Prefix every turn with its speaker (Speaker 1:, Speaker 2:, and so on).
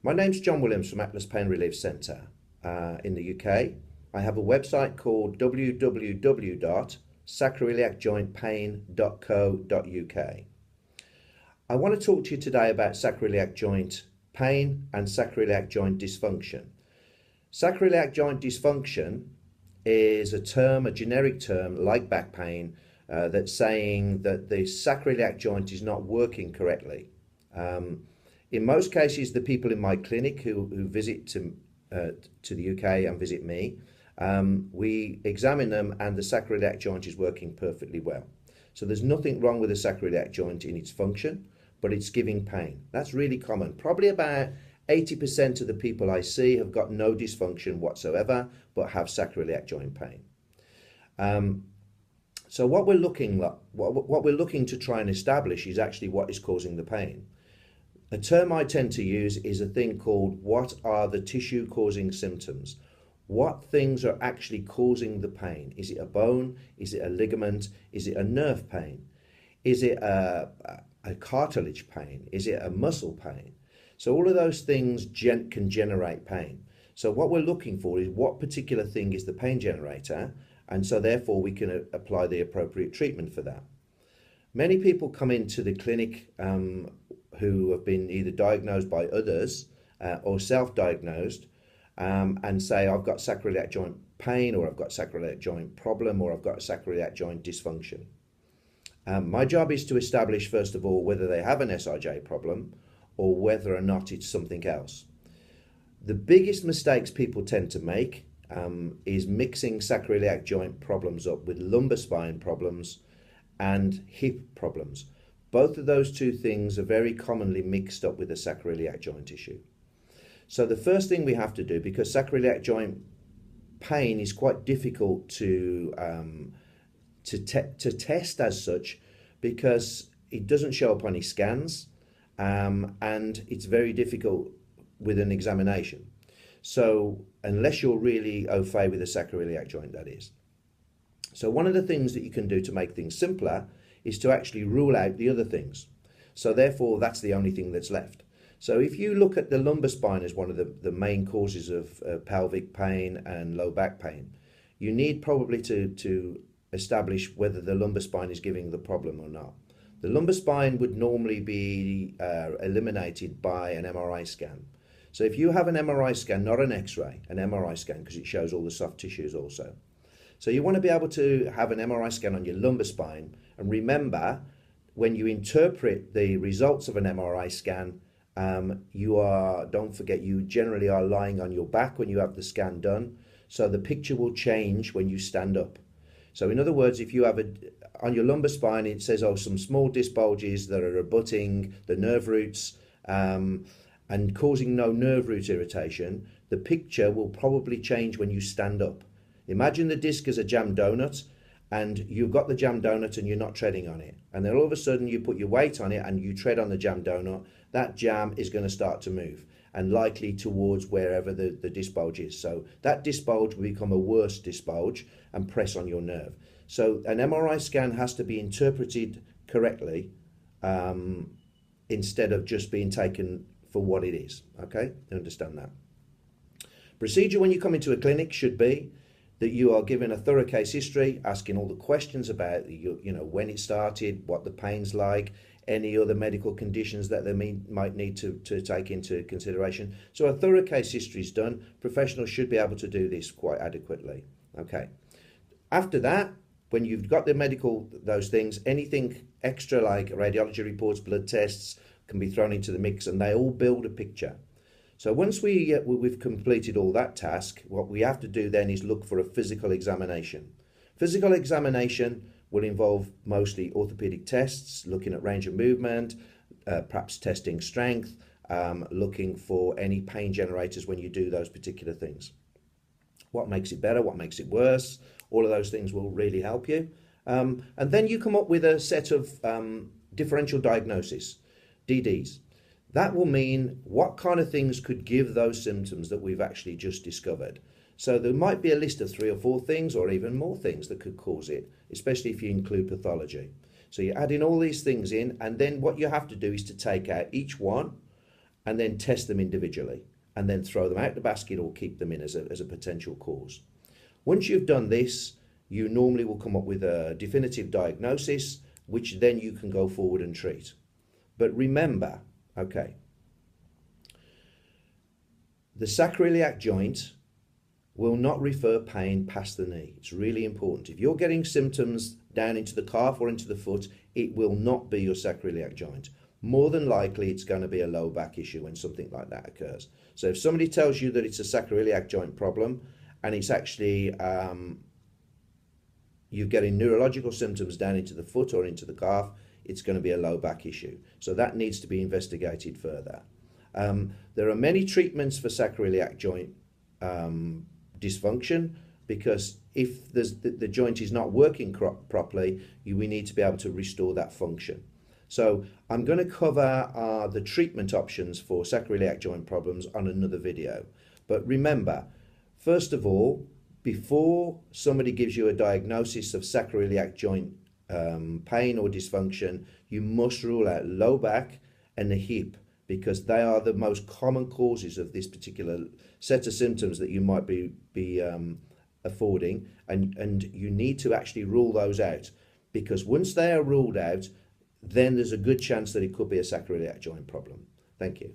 Speaker 1: My name's John Williams from Atlas Pain Relief Centre in the UK. I have a website called www.sacroiliacjointpain.co.uk. I want to talk to you today about sacroiliac joint pain and sacroiliac joint dysfunction. Sacroiliac joint dysfunction is a generic term like back pain, that's saying that the sacroiliac joint is not working correctly. In most cases, the people in my clinic who visit to the UK and visit me, we examine them and the sacroiliac joint is working perfectly well. So there's nothing wrong with the sacroiliac joint in its function, but it's giving pain. That's really common. Probably about 80% of the people I see have got no dysfunction whatsoever, but have sacroiliac joint pain. So what we're looking to try and establish is actually what is causing the pain. A term I tend to use is a thing called what are the tissue causing symptoms? What things are actually causing the pain? Is it a bone? Is it a ligament? Is it a nerve pain? Is it a cartilage pain? Is it a muscle pain? So all of those things can generate pain. So what we're looking for is what particular thing is the pain generator, and so therefore we can apply the appropriate treatment for that. Many people come into the clinic who have been either diagnosed by others or self-diagnosed and say, I've got sacroiliac joint pain, or I've got sacroiliac joint problem, or I've got sacroiliac joint dysfunction. My job is to establish, first of all, whether they have an SIJ problem or whether or not it's something else. The biggest mistakes people tend to make is mixing sacroiliac joint problems up with lumbar spine problems and hip problems. Both of those two things are very commonly mixed up with the sacroiliac joint issue. So the first thing we have to do, because sacroiliac joint pain is quite difficult to test as such, because it doesn't show up on any scans, and it's very difficult with an examination. So unless you're really au fait with the sacroiliac joint, that is. So one of the things that you can do to make things simpler is to actually rule out the other things. So therefore, that's the only thing that's left. So if you look at the lumbar spine as one of the main causes of pelvic pain and low back pain, you need probably to establish whether the lumbar spine is giving the problem or not. The lumbar spine would normally be eliminated by an MRI scan. So if you have an MRI scan, not an X-ray, an MRI scan, because it shows all the soft tissues also. So you want to be able to have an MRI scan on your lumbar spine, and remember, when you interpret the results of an MRI scan, don't forget, you generally are lying on your back when you have the scan done, so the picture will change when you stand up. So in other words, if you have on your lumbar spine, it says, oh, some small disc bulges that are abutting the nerve roots and causing no nerve root irritation, the picture will probably change when you stand up. Imagine the disc as a jam donut, and you've got the jam donut and you're not treading on it. And then all of a sudden you put your weight on it and you tread on the jam donut, that jam is going to start to move, and likely towards wherever the disc bulge is. So that disc bulge will become a worse disc bulge and press on your nerve. So an MRI scan has to be interpreted correctly instead of just being taken for what it is. Okay, you understand that? Procedure when you come into a clinic should be that you are given a thorough case history, asking all the questions about when it started, what the pain's like, any other medical conditions that they might need to take into consideration. So a thorough case history is done. Professionals should be able to do this quite adequately. Okay. After that, when you've got those things, anything extra like radiology reports, blood tests can be thrown into the mix, and they all build a picture. So once we've completed all that task, what we have to do then is look for a physical examination. Physical examination will involve mostly orthopedic tests, looking at range of movement, perhaps testing strength, looking for any pain generators when you do those particular things. What makes it better, what makes it worse, all of those things will really help you. And then you come up with a set of differential diagnosis, DDs. That will mean what kind of things could give those symptoms that we've actually just discovered. So there might be a list of 3 or 4 things, or even more things that could cause it, especially if you include pathology. So you're adding all these things in, and then what you have to do is to take out each one and then test them individually, and then throw them out the basket or keep them in as a potential cause. Once you've done this, you normally will come up with a definitive diagnosis, which then you can go forward and treat. But remember, okay, the sacroiliac joint will not refer pain past the knee. It's really important. If you're getting symptoms down into the calf or into the foot, it will not be your sacroiliac joint. More than likely, it's going to be a low back issue when something like that occurs. So if somebody tells you that it's a sacroiliac joint problem and it's actually you're getting neurological symptoms down into the foot or into the calf, it's going to be a low back issue. So that needs to be investigated further. There are many treatments for sacroiliac joint dysfunction, because if the joint is not working properly, we need to be able to restore that function. So I'm going to cover the treatment options for sacroiliac joint problems on another video. But remember, first of all, before somebody gives you a diagnosis of sacroiliac joint pain or dysfunction, you must rule out low back and the hip, because they are the most common causes of this particular set of symptoms that you might be affording, and you need to actually rule those out, because once they are ruled out, then there's a good chance that it could be a sacroiliac joint problem. Thank you.